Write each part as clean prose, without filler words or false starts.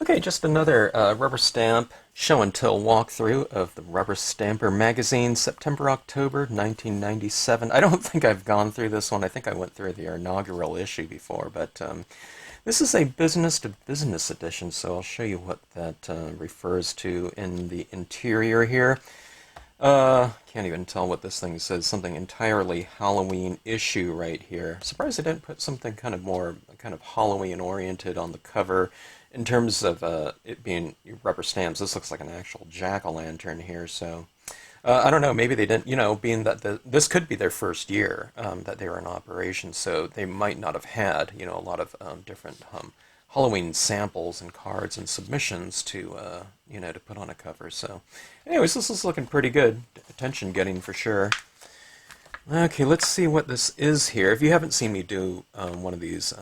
Okay, just another rubber stamp show and tell walkthrough of the Rubber Stamper magazine, September-October 1997. I don't think I've gone through this one. I think I went through the inaugural issue before, but this is a business-to-business edition, so I'll show you what that refers to in the interior here. Can't even tell what this thing says. Something entirely Halloween issue right here. Surprised they didn't put something kind of more kind of Halloween oriented on the cover. In terms of it being rubber stamps, this looks like an actual jack-o'-lantern here. So I don't know. Maybe they didn't. Being that this could be their first year that they were in operation, so they might not have had a lot of different Halloween samples and cards and submissions to to put on a cover. So, anyways, this is looking pretty good. Attention getting for sure. Okay, let's see what this is here. If you haven't seen me do one of these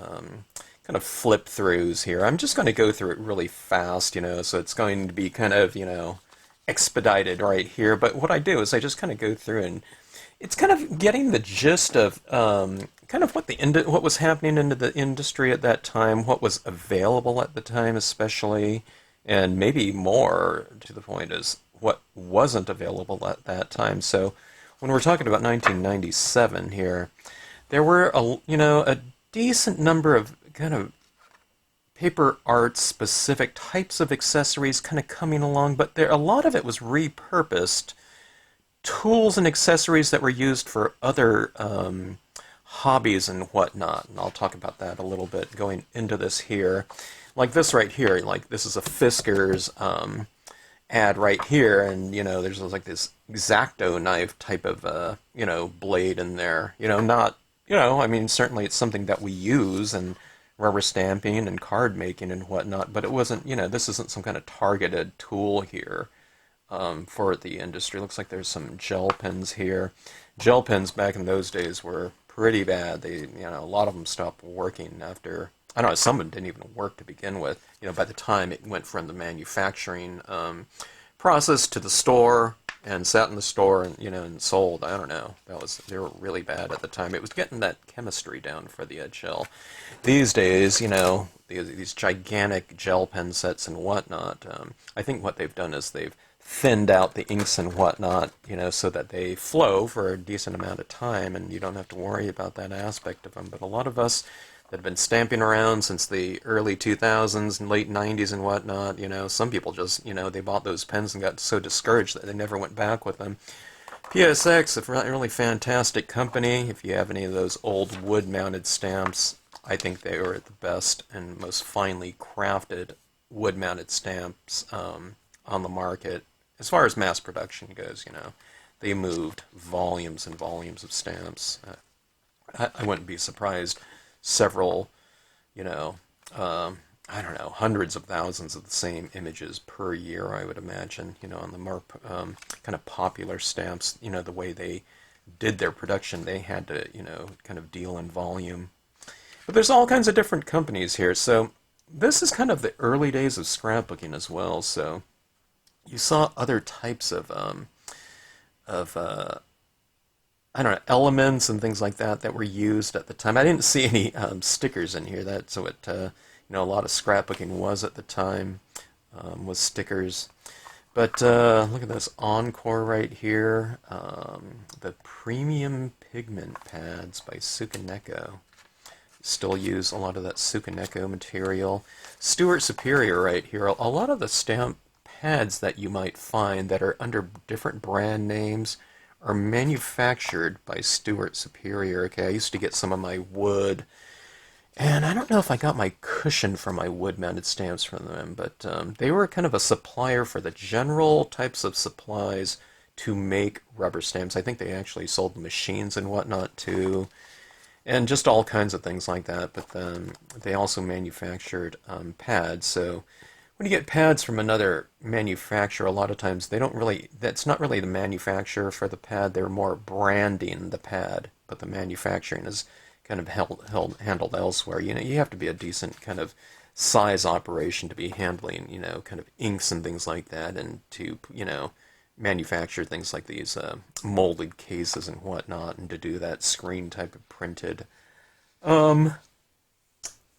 kind of flip throughs here, I'm just going to go through it really fast, so it's going to be kind of, expedited right here. But what I do is I just kind of go through and it's kind of getting the gist of kind of what was happening into the industry at that time, what was available at the time, especially, and maybe more to the point is what wasn't available at that time. So when we're talking about 1997 here, there were a decent number of kind of paper art specific types of accessories kind of coming along, but a lot of it was repurposed tools and accessories that were used for other hobbies and whatnot. And I'll talk about that a little bit going into this here. Like this right here, like this is a Fisker's ad right here, and there's like this X-Acto knife type of blade in there. Not I mean certainly it's something that we use and rubber stamping and card making and whatnot, but it wasn't this isn't some kind of targeted tool here for the industry. Looks like there's some gel pens here. Gel pens back in those days were pretty bad. They, a lot of them stopped working after. I don't know. Some of them didn't even work to begin with. By the time it went from the manufacturing process to the store and sat in the store and and sold. I don't know. They were really bad at the time. It was getting that chemistry down for the gel. These days, these gigantic gel pen sets and whatnot. I think what they've done is they've thinned out the inks and whatnot, so that they flow for a decent amount of time, and you don't have to worry about that aspect of them. But a lot of us that have been stamping around since the early 2000s and late 90s and whatnot, some people just, they bought those pens and got so discouraged that they never went back with them. PSX, a really fantastic company. If you have any of those old wood-mounted stamps, I think they were the best and most finely crafted wood-mounted stamps on the market. As far as mass production goes, they moved volumes and volumes of stamps. I wouldn't be surprised. Several, I don't know, hundreds of thousands of the same images per year, I would imagine, on the more kind of popular stamps, the way they did their production, they had to, kind of deal in volume. But there's all kinds of different companies here, so this is kind of the early days of scrapbooking as well, so you saw other types of I don't know, elements and things like that were used at the time. I didn't see any stickers in here. That's what a lot of scrapbooking was at the time, was stickers. But look at this Encore right here. The Premium Pigment pads by Sukaneko. Still use a lot of that Sukaneko material. Stuart Superior right here. A lot of the stamp pads that you might find that are under different brand names are manufactured by Stuart Superior. Okay, I used to get some of my wood, and I don't know if I got my cushion for my wood-mounted stamps from them, but they were kind of a supplier for the general types of supplies to make rubber stamps. I think they actually sold the machines and whatnot too, and just all kinds of things like that. But they also manufactured pads, so when you get pads from another manufacturer, a lot of times that's not really the manufacturer for the pad, they're more branding the pad, but the manufacturing is kind of handled elsewhere. You have to be a decent kind of size operation to be handling, kind of inks and things like that, and to, manufacture things like these molded cases and whatnot, and to do that screen type of printed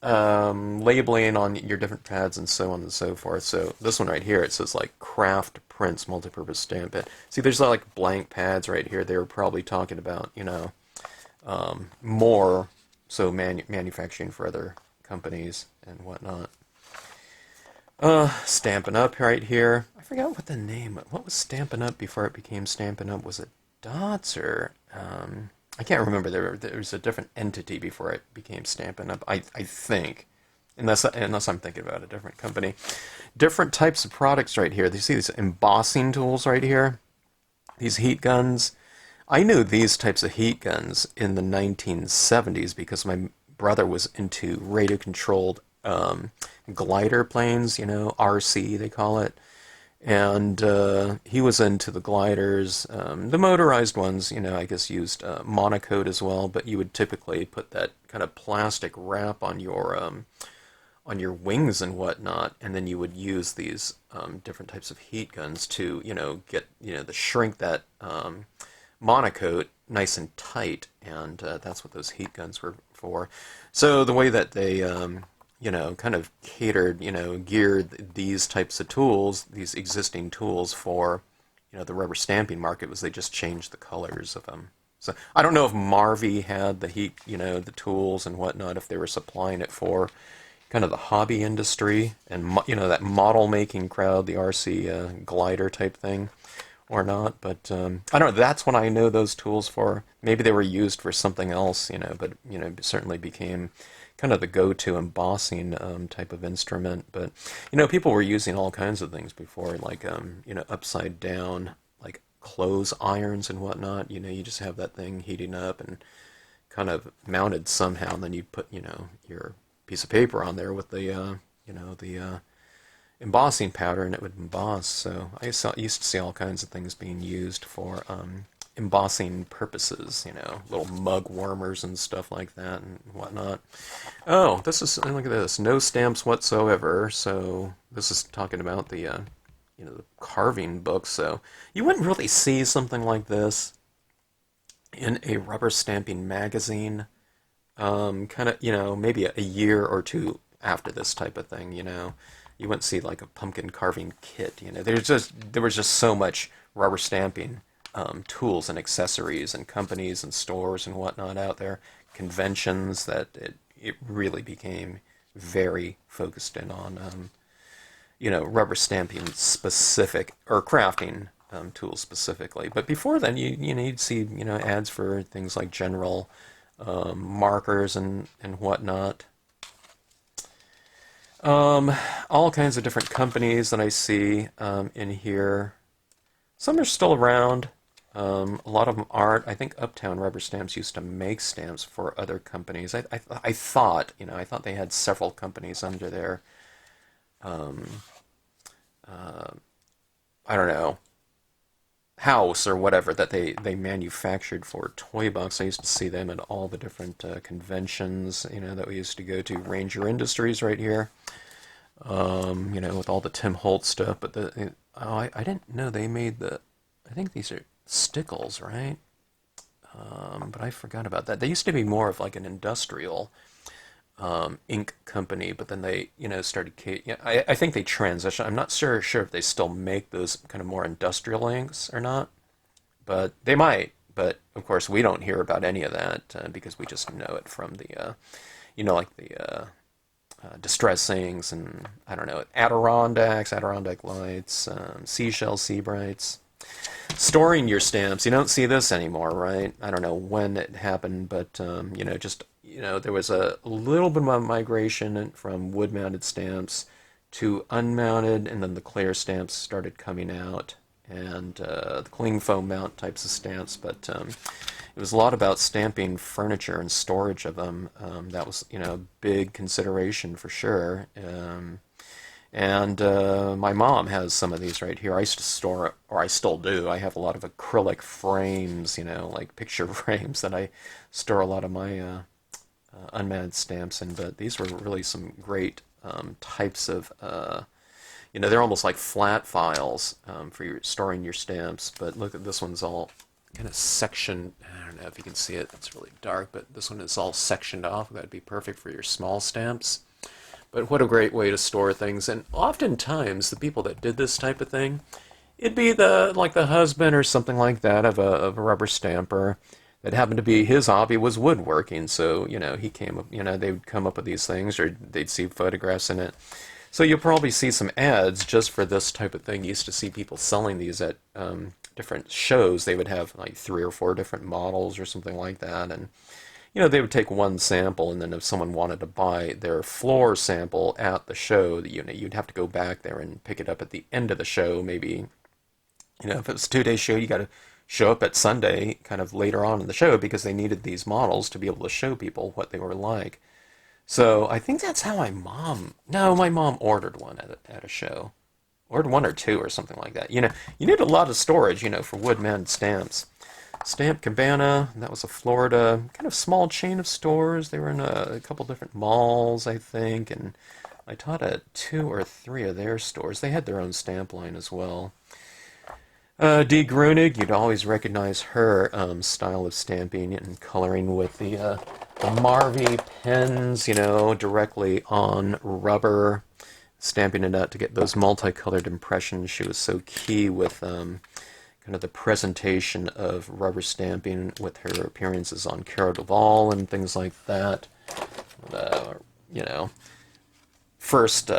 labeling on your different pads and so on and so forth. So this one right here, it says like Craft Prints Multipurpose Stamp Pad. See, there's like blank pads right here. They were probably talking about, more so manufacturing for other companies and whatnot. Stampin' Up right here. I forgot what the name. What was Stampin' Up before it became Stampin' Up? Was it Dots or I can't remember. There was a different entity before it became Stampin' Up. I think, unless I'm thinking about a different company. Different types of products right here. You see these embossing tools right here. These heat guns. I knew these types of heat guns in the 1970s because my brother was into radio-controlled glider planes, RC they call it. And he was into the gliders. The motorized ones, I guess used monocoat as well, but you would typically put that kind of plastic wrap on your wings and whatnot, and then you would use these different types of heat guns to, get, to shrink that monocoat nice and tight, and that's what those heat guns were for. So the way that they kind of catered, geared these types of tools, these existing tools for, the rubber stamping market was they just changed the colors of them. So I don't know if Marvy had the heat, the tools and whatnot, if they were supplying it for kind of the hobby industry and, that model making crowd, the RC glider type thing or not. But I don't know, that's what I know those tools for. Maybe they were used for something else, but, certainly became kind of the go-to embossing type of instrument. But people were using all kinds of things before, like upside down, like clothes irons and whatnot. You just have that thing heating up and kind of mounted somehow, and then you put your piece of paper on there with the the embossing powder, and it would emboss. So I used to see all kinds of things being used for embossing purposes, little mug warmers and stuff like that and whatnot. Oh, look at this, no stamps whatsoever. So this is talking about the the carving book. So you wouldn't really see something like this in a rubber stamping magazine. Kind of, maybe a year or two after this type of thing. You wouldn't see like a pumpkin carving kit. There was just so much rubber stamping tools and accessories and companies and stores and whatnot out there, conventions, that it really became very focused in on rubber stamping specific or crafting tools specifically. But before then, you'd see ads for things like general markers and whatnot. All kinds of different companies that I see in here. Some are still around. A lot of them aren't. I think Uptown Rubber Stamps used to make stamps for other companies. I thought they had several companies under their I don't know, house or whatever that they manufactured for toy box. I used to see them at all the different conventions, that we used to go to. Ranger Industries right here, with all the Tim Holt stuff. But I didn't know they made I think these are stickles, right? But I forgot about that. They used to be more of like an industrial ink company, but then they, started. I think they transitioned. I'm not sure if they still make those kind of more industrial inks or not, but they might. But of course, we don't hear about any of that because we just know it from the, like the Distress Inks and I don't know, Adirondack Lights, Seashell Sea Brights. Storing your stamps. You don't see this anymore, right? I don't know when it happened, but there was a little bit of a migration from wood-mounted stamps to unmounted, and then the clear stamps started coming out, and the cling foam mount types of stamps. But it was a lot about stamping furniture and storage of them. That was a big consideration for sure. And my mom has some of these right here. I used to store, or I still do. I have a lot of acrylic frames, like picture frames that I store a lot of my unmounted stamps in. But these were really some great types of, they're almost like flat files for storing your stamps. But look at this one's all kind of section. I don't know if you can see it. It's really dark, but this one is all sectioned off. That'd be perfect for your small stamps. But what a great way to store things. And oftentimes, the people that did this type of thing, it'd be the husband or something like that of a rubber stamper that happened to be his hobby was woodworking. So he came up. They would come up with these things, or they'd see photographs in it. So you'll probably see some ads just for this type of thing. You used to see people selling these at different shows. They would have like 3 or 4 different models or something like that, and they would take one sample, and then if someone wanted to buy their floor sample at the show, you'd have to go back there and pick it up at the end of the show. Maybe, if it was a 2-day show, you got to show up at Sunday, kind of later on in the show, because they needed these models to be able to show people what they were like. So I think that's how my mom ordered one at a show. Ordered 1 or 2 or something like that. You need a lot of storage, for wood-mounted stamps. Stamp Cabana, that was a Florida kind of small chain of stores. They were in a couple different malls, I think, and I taught at 2 or 3 of their stores. They had their own stamp line as well. Dee Grunig, you'd always recognize her style of stamping and coloring with the Marvy pens, directly on rubber, stamping it out to get those multicolored impressions. She was so key with kind of the presentation of rubber stamping with her appearances on Cara Duvall and things like that. Uh, you know, first,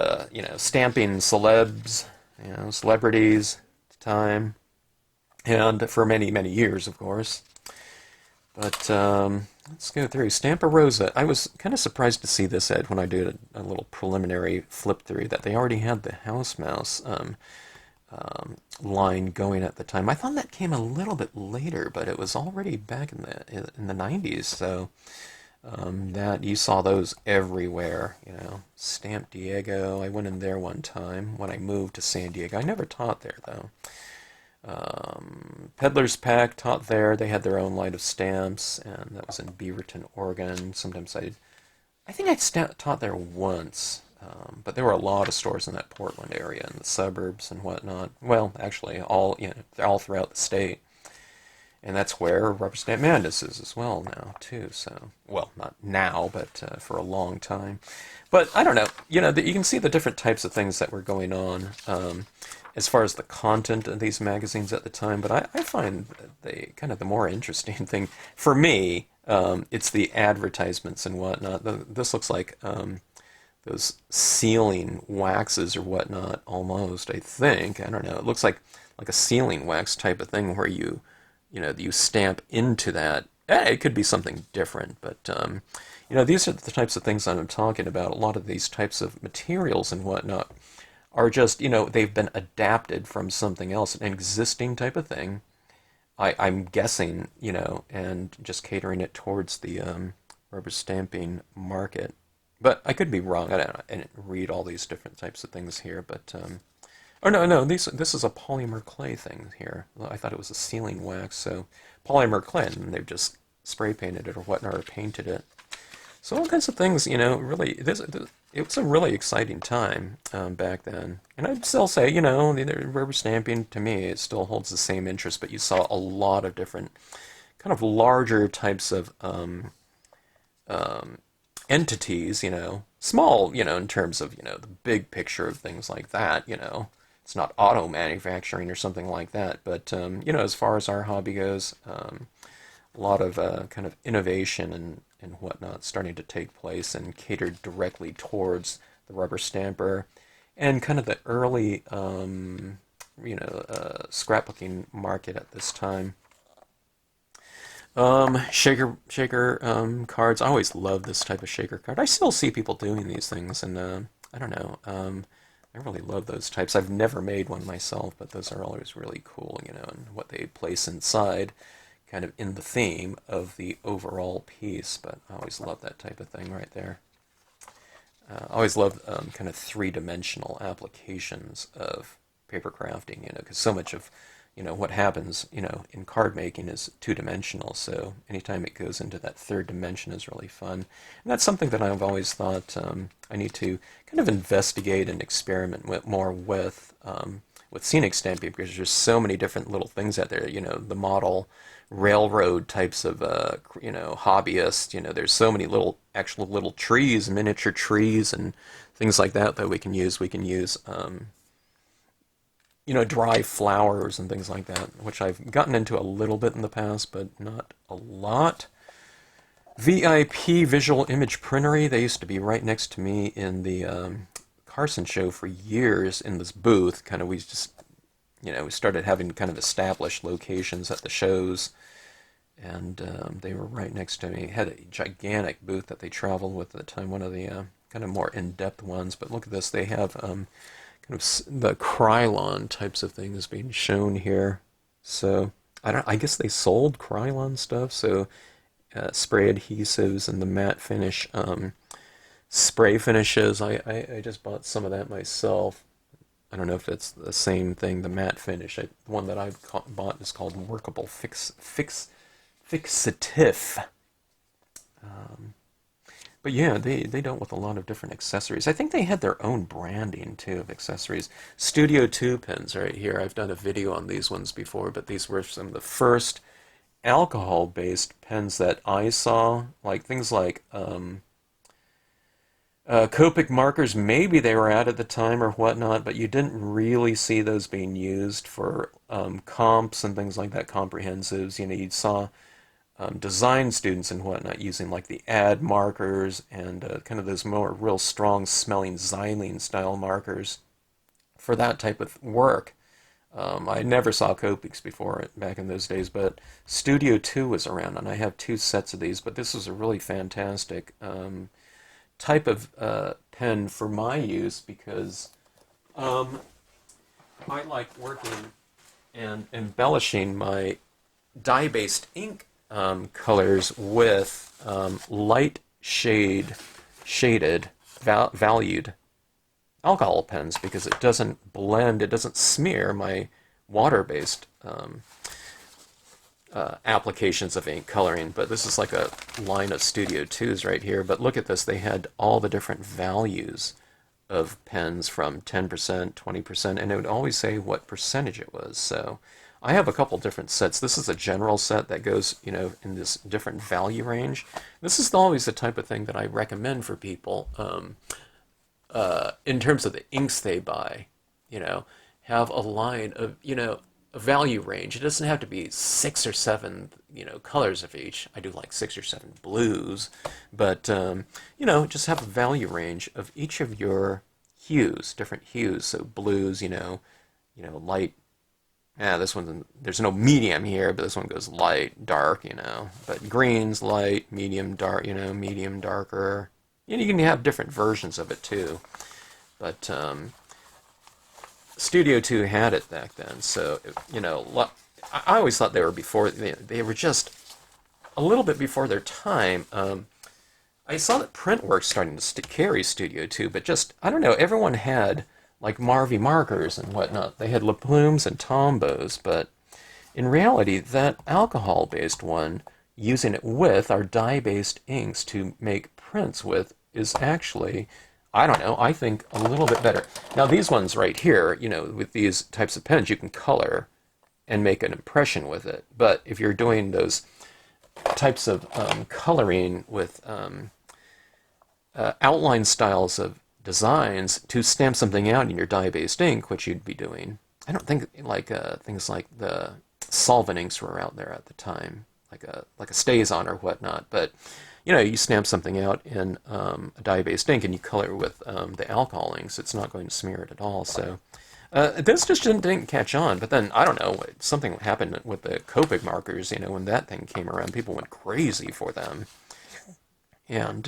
stamping celebs, celebrities at the time, and for many, many years, of course. But let's go through. Stamparosa. I was kind of surprised to see this ad when I did a little preliminary flip through that they already had the House Mouse line going at the time. I thought that came a little bit later, but it was already back in the 90s. So that you saw those everywhere. Stamp Diego. I went in there one time when I moved to San Diego. I never taught there though. Peddler's Pack taught there. They had their own line of stamps, and that was in Beaverton, Oregon. Sometimes I think I taught there once, but there were a lot of stores in that Portland area in the suburbs and whatnot. Well, actually, they're all throughout the state, and that's where Rubberstamp Madness is as well now too. So, well, not now, but for a long time. But I don't know. You can see the different types of things that were going on. As far as the content of these magazines at the time, but I find the more interesting thing for me, it's the advertisements and whatnot. This looks like those sealing waxes or whatnot, almost. I think I don't know. It looks like a sealing wax type of thing where you stamp into that. It could be something different, but these are the types of things that I'm talking about. A lot of these types of materials and whatnot are just, they've been adapted from something else, an existing type of thing. I'm guessing, and just catering it towards the rubber stamping market. But I could be wrong. I didn't read all these different types of things here, but oh no, this is a polymer clay thing here. I thought it was a sealing wax, so polymer clay, and they've just spray painted it or whatnot, or painted it. So all kinds of things, really, it was a really exciting time back then. And I'd still say, the rubber stamping, to me, it still holds the same interest, but you saw a lot of different kind of larger types of entities, small, in terms of, the big picture of things like that, It's not auto manufacturing or something like that, but, as far as our hobby goes, a lot of kind of innovation and whatnot starting to take place and catered directly towards the rubber stamper and kind of the early, scrapbooking market at this time. Shaker cards. I always loved this type of shaker card. I still see people doing these things, and I don't know. I really love those types. I've never made one myself, but those are always really cool, and what they place inside, kind of in the theme of the overall piece. But I always love that type of thing right there. I always love kind of three-dimensional applications of paper crafting, because so much of what happens, in card making is two-dimensional, so anytime it goes into that third dimension is really fun. And that's something that I've always thought I need to kind of investigate and experiment more with with scenic stamping because there's so many different little things out there. You know, the model railroad types of you know, hobbyists. You know, there's so many little actual little trees, miniature trees, and things like that that we can use. We can use you know, dry flowers and things like that, which I've gotten into a little bit in the past, but not a lot. VIP Visual Image Printery. They used to be right next to me in the Carson show for years in this booth. Kind of, we just, you know, we started having kind of established locations at the shows, and they were right next to me. Had a gigantic booth that they traveled with at the time, one of the kind of more in-depth ones. But look at this, they have kind of the Krylon types of things being shown here. So I guess they sold Krylon stuff, so spray adhesives and the matte finish spray finishes. I just bought some of that myself. I don't know if it's the same thing, the matte finish. The one that I've bought is called Workable Fixative. But yeah, they dealt with a lot of different accessories. I think they had their own branding, too, of accessories. Studio 2 pens right here. I've done a video on these ones before, but these were some of the first alcohol-based pens that I saw. Like things like Copic markers, maybe they were out at the time or whatnot, but you didn't really see those being used for comps and things like that, comprehensives. You know, you saw design students and whatnot using like the ad markers and kind of those more real strong smelling xylene style markers for that type of work. I never saw Copics before back in those days, but Studio 2 was around, and I have 2 sets of these, but this was a really fantastic type of pen for my use because I like working and embellishing my dye-based ink colors with light shaded valued alcohol pens because it doesn't blend, it doesn't smear my water-based applications of ink coloring. But this is like a line of Studio 2s right here. But look at this, they had all the different values of pens from 10%, 20%, and it would always say what percentage it was. So I have a couple different sets. This is a general set that goes, you know, in this different value range. This is always the type of thing that I recommend for people in terms of the inks they buy. You know, have a line of, you know, a value range. It doesn't have to be 6 or 7, you know, colors of each. I do like 6 or 7 blues, but you know, just have a value range of each of your hues, different hues. So blues, you know, light. Yeah, this one, there's no medium here, but this one goes light, dark, you know. But greens, light, medium, dark, you know, medium, darker. And you can have different versions of it too. But Studio 2 had it back then, so, you know, I always thought they were before, they were just a little bit before their time. I saw that Printworks starting to carry Studio 2, but just, I don't know, everyone had like Marvy markers and whatnot. They had La Plumes and Tombos, but in reality, that alcohol-based one, using it with our dye-based inks to make prints with, is actually, I don't know, I think a little bit better. Now these ones right here, you know, with these types of pens, you can color and make an impression with it. But if you're doing those types of coloring with outline styles of designs to stamp something out in your dye-based ink, which you'd be doing, I don't think like things like the solvent inks were out there at the time, like a StazOn or whatnot. But you know, you stamp something out in a dye-based ink and you color it with the alcohol inks, it's not going to smear it at all. So this just didn't catch on. But then, I don't know, something happened with the Copic markers, you know, when that thing came around, people went crazy for them. And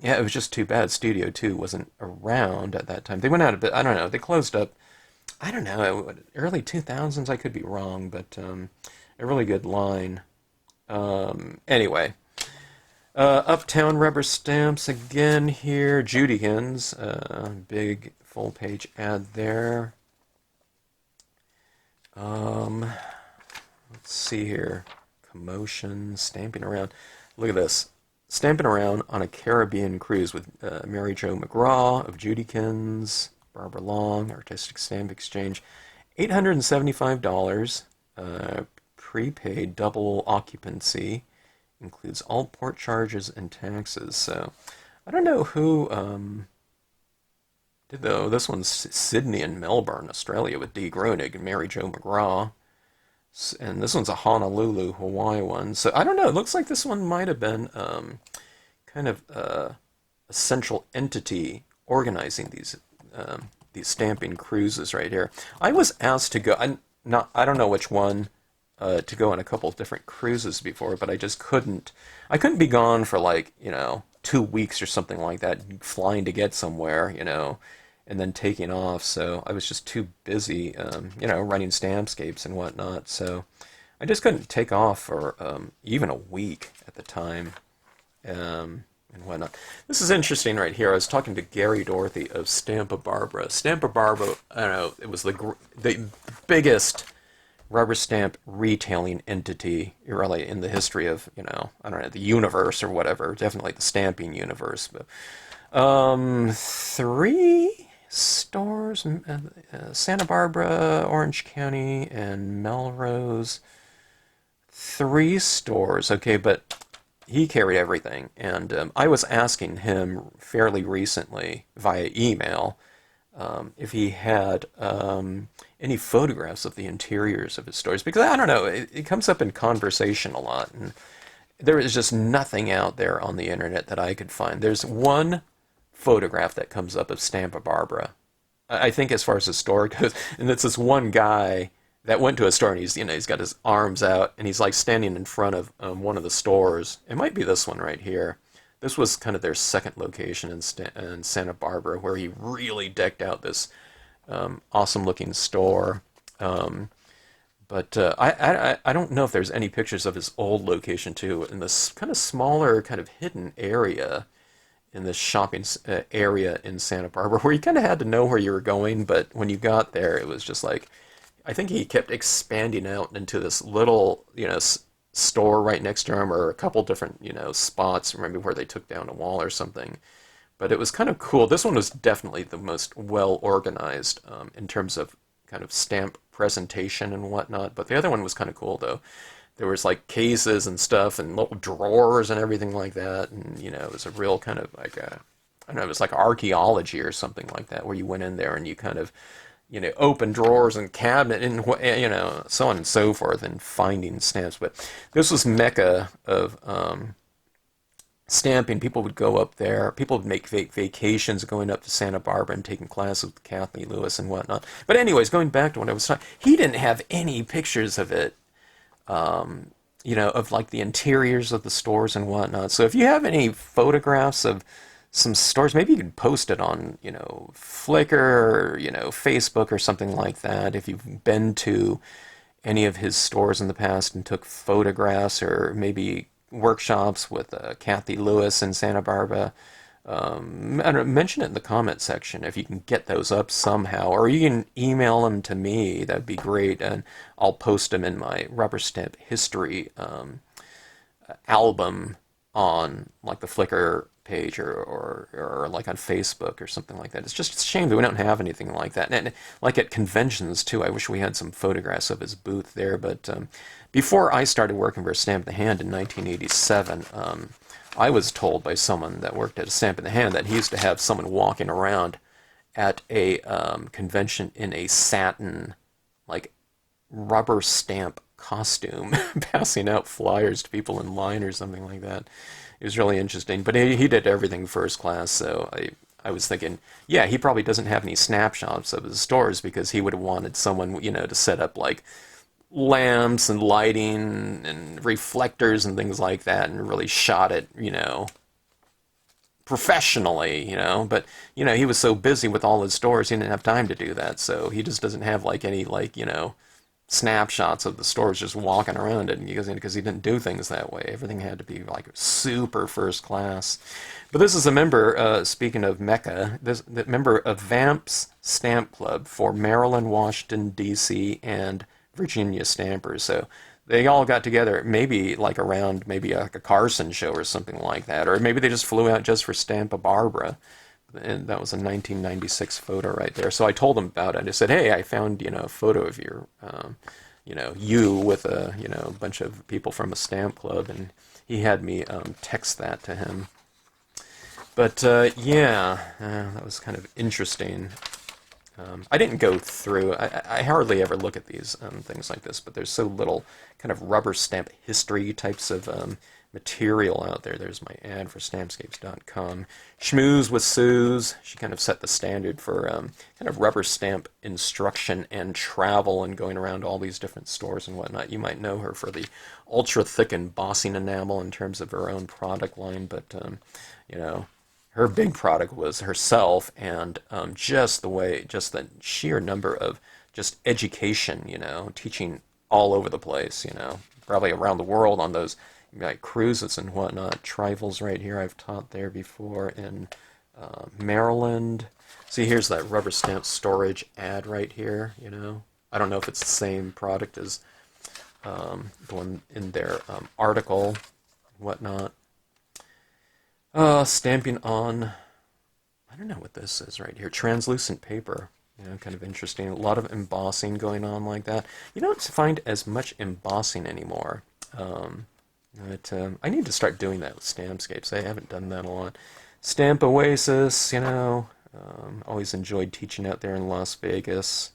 yeah, it was just too bad Studio 2 wasn't around at that time. They went out a bit, I don't know, they closed up, I don't know, early 2000s, I could be wrong, but a really good line. Anyway. Uptown Rubber Stamps again here. Judykins, big full page ad there. Let's see here. Commotion, stamping around. Look at this. Stamping around on a Caribbean cruise with Mary Jo McGraw of Judykins, Barbara Long, Artistic Stamp Exchange, $875, prepaid double occupancy, includes all port charges and taxes. So I don't know who did though. This one's Sydney and Melbourne, Australia, with Dee Groening and Mary Jo McGraw. And this one's a Honolulu, Hawaii one. So I don't know. It looks like this one might have been kind of a central entity organizing these stamping cruises right here. I was asked to go. I don't know which one to go on a couple of different cruises before, but I just couldn't. I couldn't be gone for like 2 weeks or something like that, flying to get somewhere, and then taking off. So I was just too busy, running Stampscapes and whatnot. So I just couldn't take off for even a week at the time. And whatnot. This is interesting right here. I was talking to Gary Dorothy of Stampa Barbara. Stampa Barbara, I don't know, it was the biggest rubber stamp retailing entity really in the history of, I don't know, the universe or whatever. Definitely the stamping universe. But 3 stores, Santa Barbara, Orange County, and Melrose. 3 stores, okay, but he carried everything, and I was asking him fairly recently via email if he had any photographs of the interiors of his stores, because I don't know, it comes up in conversation a lot, and there is just nothing out there on the internet that I could find. There's one photograph that comes up of Stampa Barbara, I think, as far as the store goes, and it's this one guy that went to a store, and he's got his arms out, and he's like standing in front of one of the stores. It might be this one right here. This was kind of their second location in Santa Barbara, where he really decked out this awesome looking store. But I don't know if there's any pictures of his old location too, in this kind of smaller, kind of hidden area in this shopping area in Santa Barbara, where you kind of had to know where you were going, but when you got there, it was just like, I think he kept expanding out into this little, store right next to him, or a couple different, spots, maybe where they took down a wall or something. But it was kind of cool. This one was definitely the most well organized in terms of kind of stamp presentation and whatnot. But the other one was kind of cool though. There was like cases and stuff and little drawers and everything like that, and it was a real kind of like I don't know, it was like archaeology or something like that, where you went in there and you kind of open drawers and cabinet and so on and so forth, and finding stamps. But this was mecca of stamping. People would go up there. People would make vacations going up to Santa Barbara and taking classes with Kathy Lewis and whatnot. But anyways, going back to what I was talking, he didn't have any pictures of it, of like the interiors of the stores and whatnot. So if you have any photographs of some stores, maybe you can post it on, Flickr or, Facebook or something like that. If you've been to any of his stores in the past and took photographs, or maybe workshops with Kathy Lewis in Santa Barbara, I don't know, mention it in the comment section if you can get those up somehow, or you can email them to me. That'd be great, and I'll post them in my rubber stamp history album on like the Flickr page, or like on Facebook or something like that. It's just a shame that we don't have anything like that. And like at conventions too, I wish we had some photographs of his booth there. But before I started working for Stamp the Hand in 1987, I was told by someone that worked at a Stamp in the Hand that he used to have someone walking around at a convention in a satin, like, rubber stamp costume, passing out flyers to people in line or something like that. It was really interesting, but he did everything first class. So I was thinking, yeah, he probably doesn't have any snapshots of his stores, because he would have wanted someone, to set up like lamps and lighting and reflectors and things like that, and really shot it, professionally, but he was so busy with all his stores, he didn't have time to do that. So he just doesn't have like any, like, snapshots of the stores just walking around it, because he didn't do things that way. Everything had to be like super first class. But this is a member, speaking of Mecca, the member of Vamp's Stamp Club for Maryland, Washington, D.C., and Virginia stampers. So they all got together, maybe like around maybe like a Carson show or something like that, or maybe they just flew out just for Stampa Barbara. and that was a 1996 photo right there. So I told him about it. I said, "Hey, I found a photo of your you with a bunch of people from a stamp club," and he had me text that to him. But yeah, that was kind of interesting. I didn't go through. I hardly ever look at these things like this, but there's so little kind of rubber stamp history types of material out there. There's my ad for Stampscapes.com. Schmooze with Suze. She kind of set the standard for kind of rubber stamp instruction and travel and going around all these different stores and whatnot. You might know her for the ultra thick embossing enamel in terms of her own product line, but you know. Her big product was herself, and just the sheer number of just education, teaching all over the place, probably around the world on those like cruises and whatnot. Trifles right here, I've taught there before in Maryland. See, here's that rubber stamp storage ad right here, I don't know if it's the same product as the one in their article, whatnot. Stamping on, I don't know what this is right here, translucent paper. Kind of interesting. A lot of embossing going on like that. You don't find as much embossing anymore. I need to start doing that with Stampscapes. I haven't done that a lot. Stamp Oasis, always enjoyed teaching out there in Las Vegas.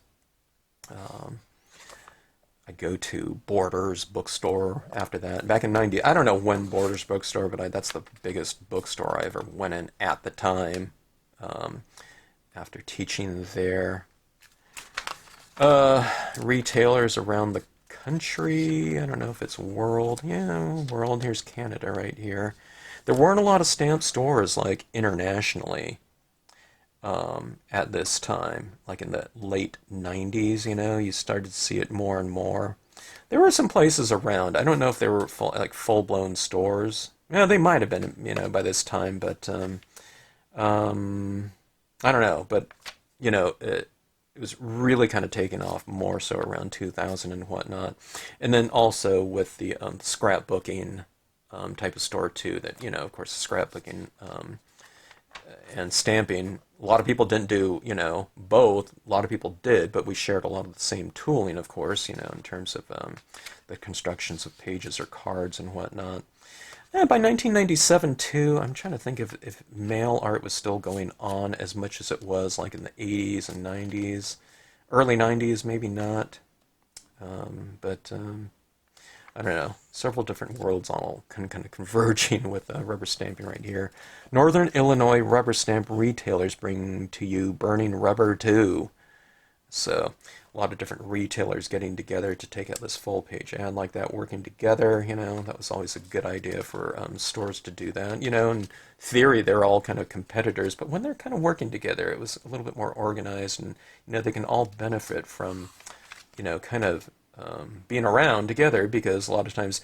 I go to Borders bookstore after that. Back in '90, I don't know when Borders bookstore, but that's the biggest bookstore I ever went in at the time. After teaching there, retailers around the country. I don't know if it's world. Yeah, world. Here's Canada right here. There weren't a lot of stamp stores like internationally. At this time, like in the late '90s, you started to see it more and more. There were some places around. I don't know if they were full-blown stores. Yeah, they might have been, by this time, but I don't know. But it was really kind of taking off more so around 2000 and whatnot, and then also with the scrapbooking type of store too. That of course, scrapbooking. And stamping, a lot of people didn't do, both. A lot of people did, but we shared a lot of the same tooling, of course, in terms of the constructions of pages or cards and whatnot. And by 1997, too, I'm trying to think if mail art was still going on as much as it was, like in the 80s and 90s. Early 90s, maybe not. But I don't know, several different worlds all kind of converging with rubber stamping right here. Northern Illinois rubber stamp retailers bring to you Burning Rubber 2. So a lot of different retailers getting together to take out this full page ad like that, working together. That was always a good idea for stores to do that. In theory, they're all kind of competitors, but when they're kind of working together, it was a little bit more organized, and they can all benefit from kind of being around together, because a lot of times,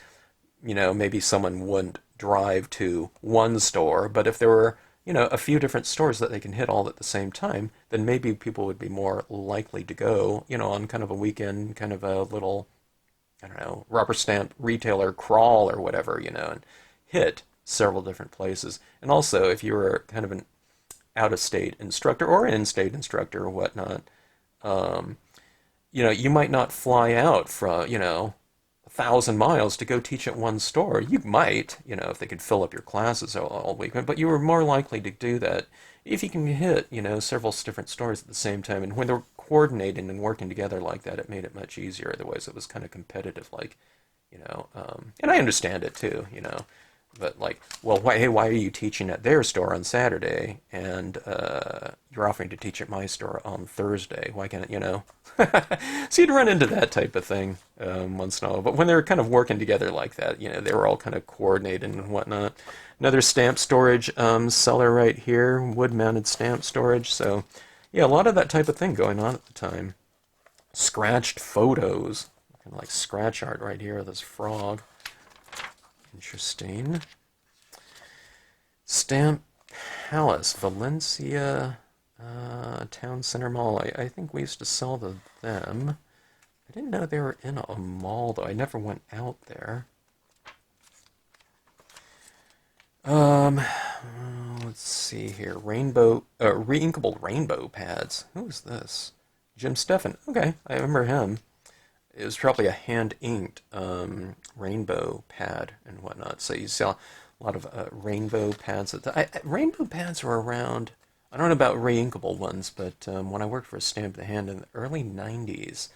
maybe someone wouldn't drive to one store, but if there were, a few different stores that they can hit all at the same time, then maybe people would be more likely to go, on kind of a weekend, kind of a little, I don't know, rubber stamp retailer crawl or whatever, and hit several different places. And also, if you were kind of an out-of-state instructor or in-state instructor or whatnot, you might not fly out from, 1,000 miles to go teach at one store. You might, if they could fill up your classes all week, but you were more likely to do that if you can hit, several different stores at the same time. And when they're coordinating and working together like that, it made it much easier. Otherwise, it was kind of competitive, and I understand it too, but well, why are you teaching at their store on Saturday and you're offering to teach at my store on Thursday? Why can't it, So you'd run into that type of thing once in a while. But when they're kind of working together like that, they were all kind of coordinated and whatnot. Another stamp storage seller right here, wood-mounted stamp storage. So, yeah, a lot of that type of thing going on at the time. Scratched photos, kind of like scratch art right here of this frog. Interesting. Stamp Palace, Valencia Town Center Mall. I think we used to sell to them. I didn't know they were in a mall, though. I never went out there. Let's let's see here. Reinkable rainbow pads. Who is this? Jim Steffen. Okay, I remember him. It was probably a hand-inked rainbow pad and whatnot. So you saw a lot of rainbow pads. Rainbow pads were around. I don't know about reinkable ones, but when I worked for Stamp the Hand in the early 90s,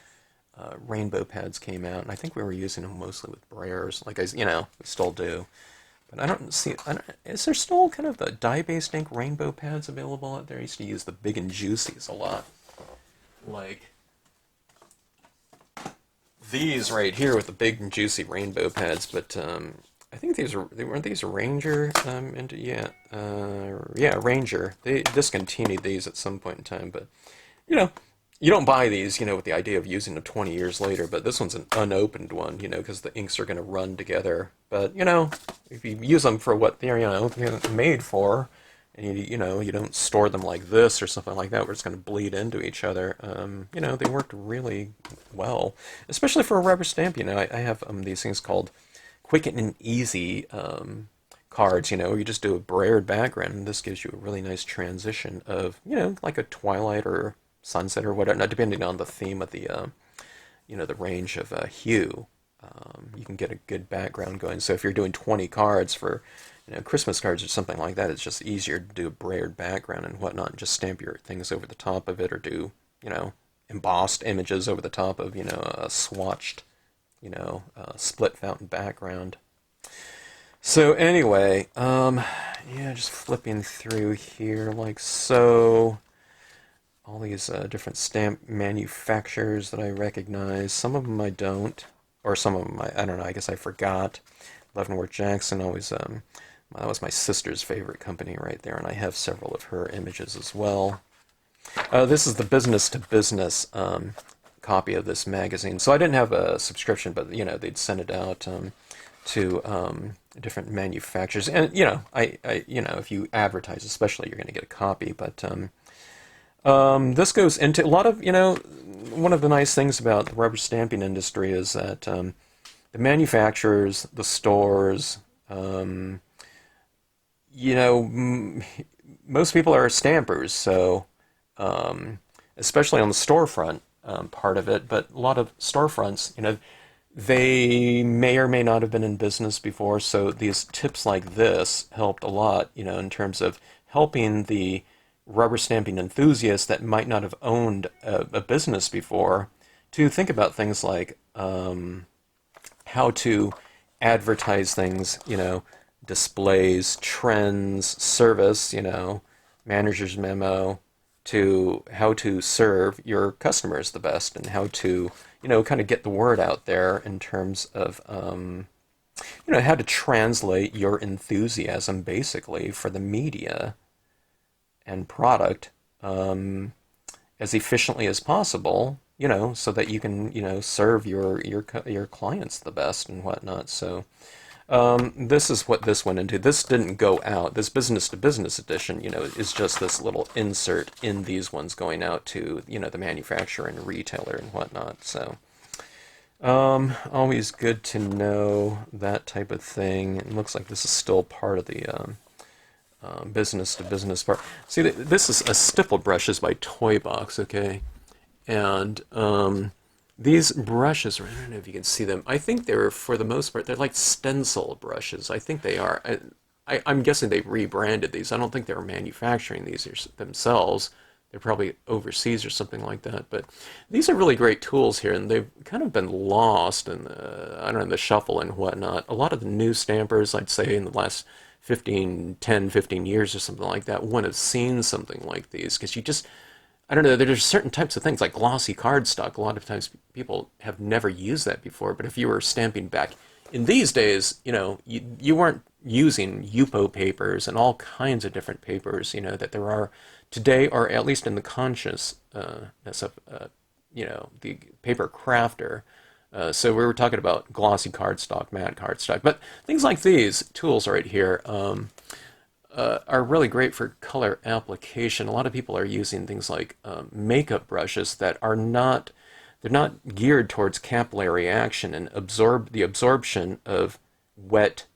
rainbow pads came out, and I think we were using them mostly with brayers, like we still do. But I don't see. Is there still kind of the dye-based ink rainbow pads available out there? I used to use the Big and Juicies a lot, like these right here with the big and juicy rainbow pads. But I think weren't these Ranger. Ranger. They discontinued these at some point in time, but you know. You don't buy these, with the idea of using them 20 years later, but this one's an unopened one, because the inks are going to run together. But, if you use them for what they're made for, and you don't store them like this or something like that where it's going to bleed into each other, they worked really well. Especially for a rubber stamp, I have these things called Quick and Easy cards, where you just do a brayered background, and this gives you a really nice transition of, like a twilight or sunset or whatever, depending on the theme of the, the range of hue. You can get a good background going. So if you're doing 20 cards for, Christmas cards or something like that, it's just easier to do a brayered background and whatnot, and just stamp your things over the top of it, or do, embossed images over the top of, a swatched, split fountain background. So anyway, just flipping through here like so. All these different stamp manufacturers that I recognize. Some of them I don't, or some of them I don't know. I guess I forgot. Leavenworth Jackson always. That was my sister's favorite company right there, and I have several of her images as well. This is the business to business copy of this magazine. So I didn't have a subscription, but they'd send it out to different manufacturers, and I if you advertise, especially, you're going to get a copy, but. This goes into a lot of, one of the nice things about the rubber stamping industry is that the manufacturers, the stores, most people are stampers, so especially on the storefront part of it, but a lot of storefronts, they may or may not have been in business before, so these tips like this helped a lot, in terms of helping the rubber stamping enthusiasts that might not have owned a business before to think about things like how to advertise things, displays, trends, service, manager's memo, to how to serve your customers the best, and how to, kind of get the word out there in terms of, how to translate your enthusiasm basically for the media and product as efficiently as possible, so that you can, serve your clients the best and whatnot. So this is what this went into. This didn't go out. This business to business edition, is just this little insert in these ones going out to, the manufacturer and retailer and whatnot. So always good to know that type of thing. It looks like this is still part of the business to business part. See, this is a Stipple Brushes by Toy Box, okay? And these brushes, I don't know if you can see them. I think they're, for the most part, they're like stencil brushes. I think they are. I'm guessing they rebranded these. I don't think they were manufacturing these themselves. They're probably overseas or something like that. But these are really great tools here, and they've kind of been lost in the shuffle and whatnot. A lot of the new stampers, I'd say, in the last 10, 15 years or something like that, wouldn't have seen something like these, because I don't know, there's certain types of things like glossy cardstock. A lot of times people have never used that before, but if you were stamping back in these days, you weren't using Yupo papers and all kinds of different papers, that there are today, or at least in the consciousness of, the paper crafter. So we were talking about glossy cardstock, matte cardstock, but things like these tools right here are really great for color application. A lot of people are using things like makeup brushes that are they're not geared towards capillary action and absorption of wet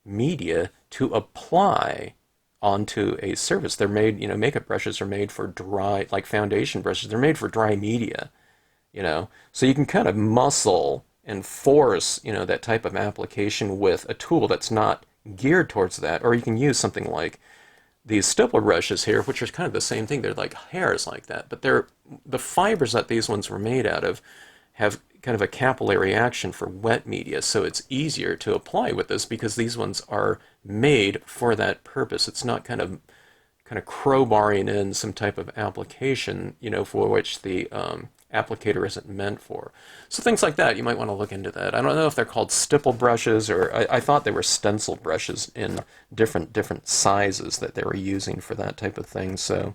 media to apply onto a surface. They're made, makeup brushes are made for dry, like foundation brushes, they're made for dry media, So you can kind of muscle and force, that type of application with a tool that's not geared towards that. Or you can use something like these stipple brushes here, which are kind of the same thing. They're like hairs like that, but the fibers that these ones were made out of have kind of a capillary action for wet media, so it's easier to apply with this because these ones are made for that purpose. It's not kind of crowbarring in some type of application, for which the applicator isn't meant for. So things like that, you might want to look into that. I don't know if they're called stipple brushes, or I thought they were stencil brushes in different sizes that they were using for that type of thing. So,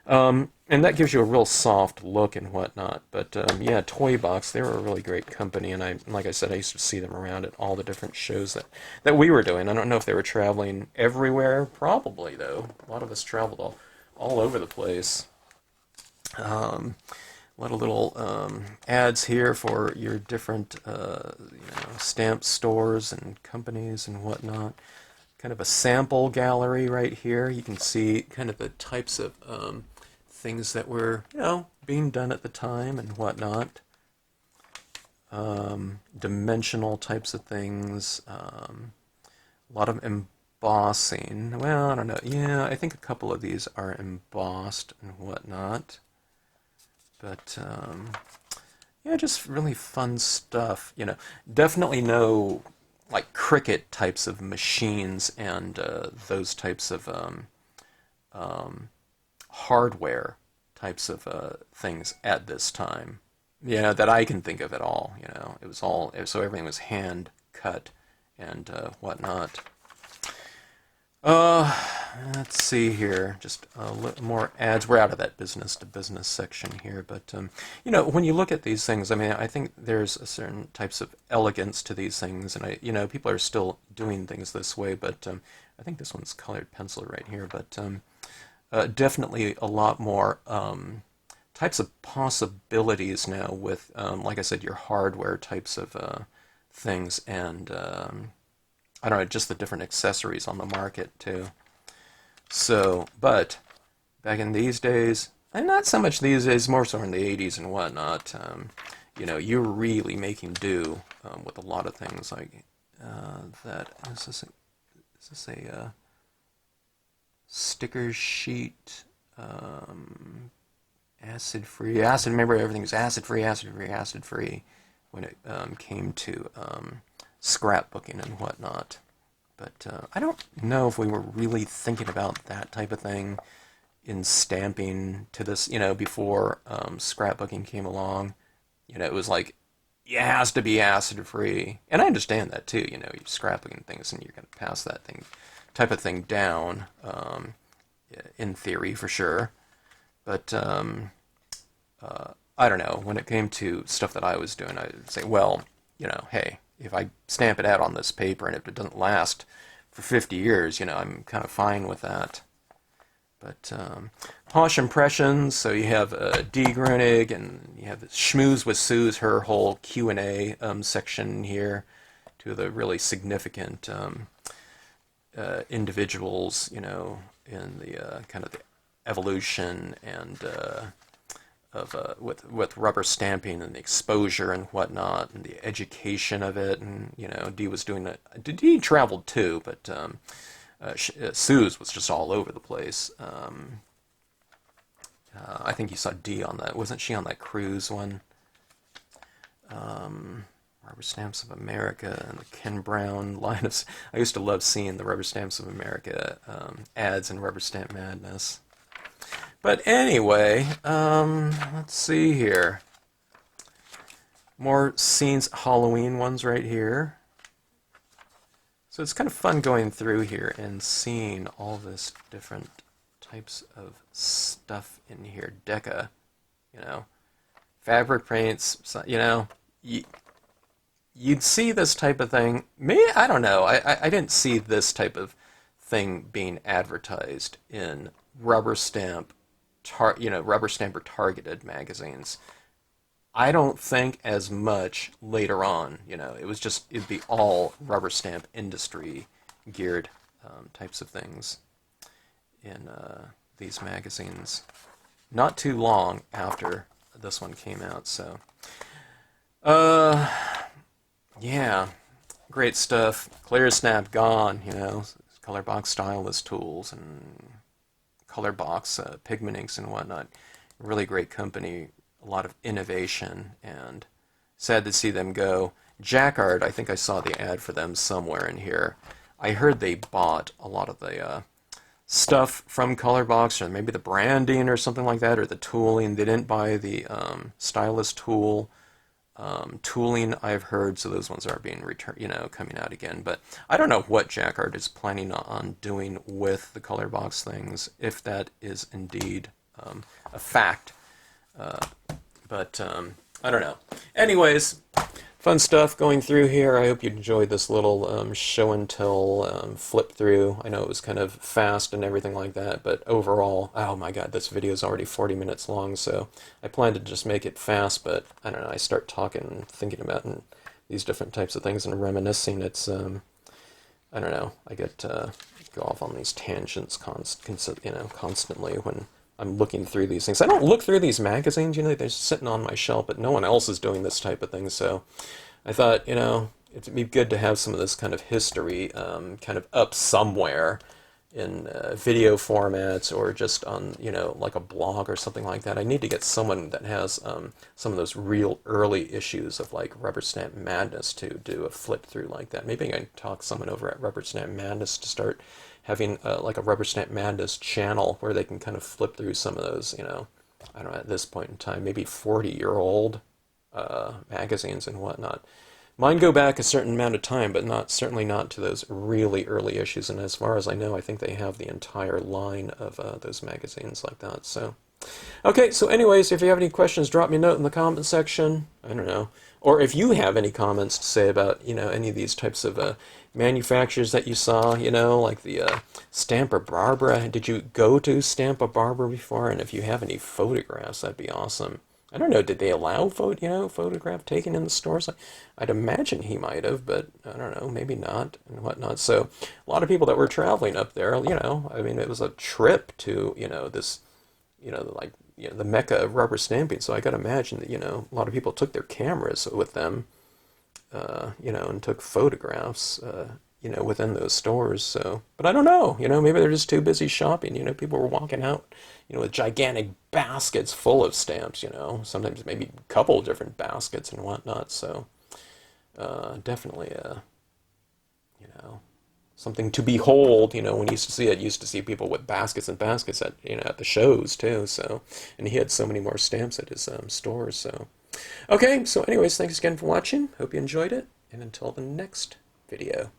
and that gives you a real soft look and whatnot. But yeah, Toy Box, they were a really great company, and like I said, I used to see them around at all the different shows that we were doing. I don't know if they were traveling everywhere. Probably, though. A lot of us traveled all over the place. A lot of little ads here for your different stamp stores and companies and whatnot. Kind of a sample gallery right here. You can see kind of the types of things that were, being done at the time and whatnot. Dimensional types of things. A lot of embossing. Well, I don't know. Yeah, I think a couple of these are embossed and whatnot. But, yeah, just really fun stuff. Definitely no, like, Cricut types of machines and those types of hardware types of things at this time. That I can think of at all. It was all, so everything was hand cut and whatnot. Let's see here. Just a little more ads. We're out of that business to business section here, but when you look at these things, I think there's a certain types of elegance to these things, and people are still doing things this way. But I think this one's colored pencil right here, but definitely a lot more types of possibilities now with, like I said, your hardware types of things and. I don't know, just the different accessories on the market, too. So, but, back in these days, and not so much these days, more so in the 80s and whatnot, you're really making do with a lot of things like that. Is this a sticker sheet? Acid-free. Remember, everything's acid-free, acid-free, acid-free when it came to scrapbooking and whatnot. But I don't know if we were really thinking about that type of thing in stamping to this, before scrapbooking came along. It was like, it has to be acid-free. And I understand that too, you're scrapbooking things and you're going to pass that type of thing down, in theory, for sure. But I don't know, when it came to stuff that I was doing, I would say, well, hey, if I stamp it out on this paper and if it doesn't last for 50 years, I'm kind of fine with that. But Posh Impressions, so you have Dee Grunig and you have Schmooze with Suze, her whole Q&A section here, two of the really significant individuals, in the kind of the evolution and with rubber stamping and the exposure and whatnot and the education of it, and Dee was doing that. Dee traveled too, but Suze was just all over the place. I think you saw Dee on that. Wasn't she on that cruise one? Rubber Stamps of America and the Ken Brown line of. I used to love seeing the Rubber Stamps of America ads in Rubber Stamp Madness. But anyway, let's see here. More scenes, Halloween ones right here. So it's kind of fun going through here and seeing all this different types of stuff in here. Deca, fabric paints, you'd see this type of thing. Maybe, I don't know. I didn't see this type of thing being advertised in rubber stamp rubber stamper targeted magazines. I don't think as much later on. It'd be all rubber stamp industry geared types of things. in these magazines not too long after this one came out. So, yeah, great stuff. Clear Snap gone, you know, color box stylus tools and color box pigment inks and whatnot. Really great company, a lot of innovation, and sad to see them go. Jacquard, I think I saw the ad for them somewhere in here. I heard they bought a lot of the stuff from Colorbox, or maybe the branding or something like that, or the tooling. They didn't buy the stylus tool tooling, I've heard, so those ones are being returned, you know, coming out again. But I don't know what Jacquard is planning on doing with the Colorbox things, if that is indeed a fact. But I don't know. Anyways, fun stuff going through here. I hope you enjoyed this little show and tell flip through. I know it was kind of fast and everything like that, but overall, oh my god, this video is already 40 minutes long, so I plan to just make it fast, but I don't know, I start talking and thinking about these different types of things and reminiscing. It's, I don't know, I get go off on these tangents constantly when I'm looking through these things. I don't look through these magazines, you know, they're sitting on my shelf, but no one else is doing this type of thing, so I thought, you know, it'd be good to have some of this kind of history kind of up somewhere in video formats or just on, you know, like a blog or something like that. I need to get someone that has some of those real early issues of like Rubberstamp Madness to do a flip through like that. Maybe I can talk someone over at Rubberstamp Madness to start having like a Rubberstamp Madness channel where they can kind of flip through some of those, you know, I don't know, at this point in time, maybe 40-year-old magazines and whatnot. Mine go back a certain amount of time, but certainly not to those really early issues. And as far as I know, I think they have the entire line of those magazines like that. So, okay. So, anyways, if you have any questions, drop me a note in the comment section. I don't know, or if you have any comments to say about, you know, any of these types of manufacturers that you saw, you know, like the Stampa Barbara. Did you go to Stampa Barbara before? And if you have any photographs, that'd be awesome. I don't know, did they allow photograph taken in the stores? I'd imagine he might have, but I don't know, maybe not and whatnot. So a lot of people that were traveling up there, you know, I mean, it was a trip to, you know, this, you know, like, you know, the mecca of rubber stamping. So I got to imagine that, you know, a lot of people took their cameras with them, you know, and took photographs, you know, within those stores. So, but I don't know, you know, maybe they're just too busy shopping. You know, people were walking out, you know, with gigantic baskets full of stamps, you know, sometimes maybe a couple different baskets and whatnot. So, definitely, you know, something to behold. You know, when you used to see people with baskets and baskets at, you know, at the shows too. So, and he had so many more stamps at his stores. So, okay. So, anyways, thanks again for watching. Hope you enjoyed it, and until the next video.